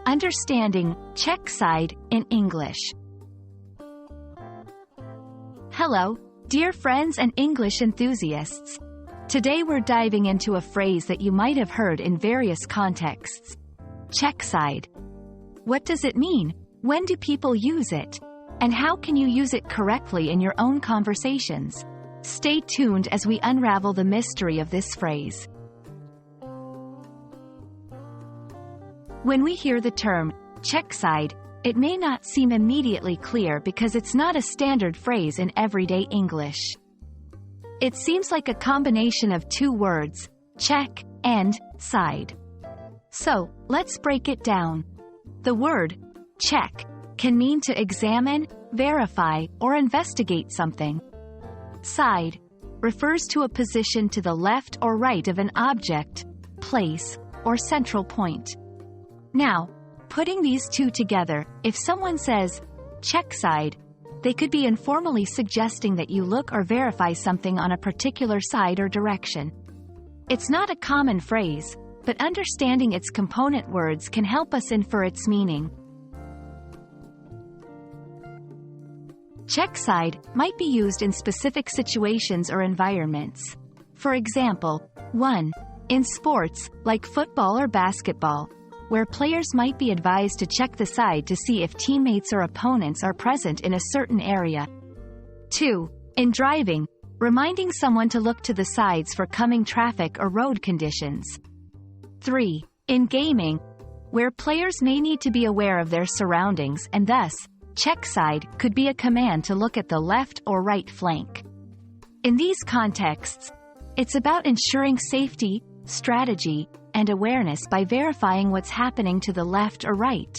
Understanding check side in English. Hello, dear friends and English enthusiasts. Today we're diving into a phrase that you might have heard in various contexts. Check side. What does it mean? When do people use it? And how can you use it correctly in your own conversations? Stay tuned as we unravel the mystery of this phrase. When we hear the term check side, it may not seem immediately clear because it's not a standard phrase in everyday English. It seems like a combination of two words, check and side. So, let's break it down. The word check can mean to examine, verify, or investigate something. Side refers to a position to the left or right of an object, place, or central point. Now, putting these two together, if someone says, check side, they could be informally suggesting that you look or verify something on a particular side or direction. It's not a common phrase, but understanding its component words can help us infer its meaning. Check side might be used in specific situations or environments. For example, 1. In sports, like football or basketball, where players might be advised to check the side to see if teammates or opponents are present in a certain area. 2. In driving, reminding someone to look to the sides for coming traffic or road conditions. 3. In gaming, where players may need to be aware of their surroundings and thus, check side could be a command to look at the left or right flank. In these contexts, it's about ensuring safety, strategy, and awareness by verifying what's happening to the left or right.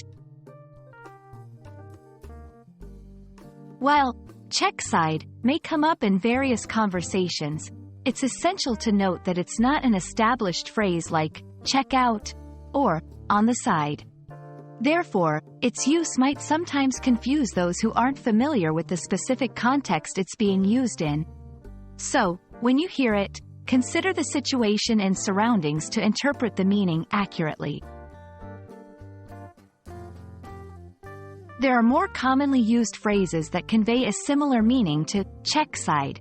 While check side may come up in various conversations, it's essential to note that it's not an established phrase like check out or on the side. Therefore, its use might sometimes confuse those who aren't familiar with the specific context it's being used in. So, when you hear it, consider the situation and surroundings to interpret the meaning accurately. There are more commonly used phrases that convey a similar meaning to check side.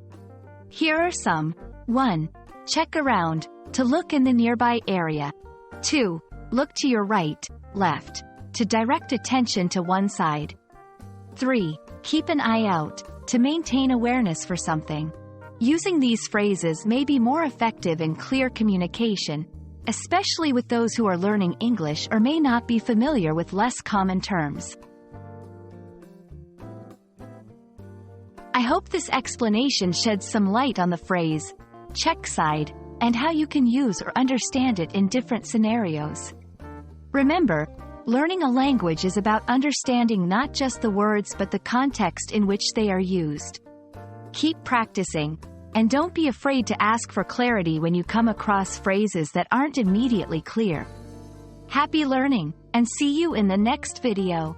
Here are some. 1. Check around, to look in the nearby area. 2. Look to your right, left, to direct attention to one side. 3. Keep an eye out, to maintain awareness for something. Using these phrases may be more effective in clear communication, especially with those who are learning English or may not be familiar with less common terms. I hope this explanation sheds some light on the phrase, check side, and how you can use or understand it in different scenarios. Remember, learning a language is about understanding not just the words but the context in which they are used. Keep practicing, and don't be afraid to ask for clarity when you come across phrases that aren't immediately clear. Happy learning, and see you in the next video.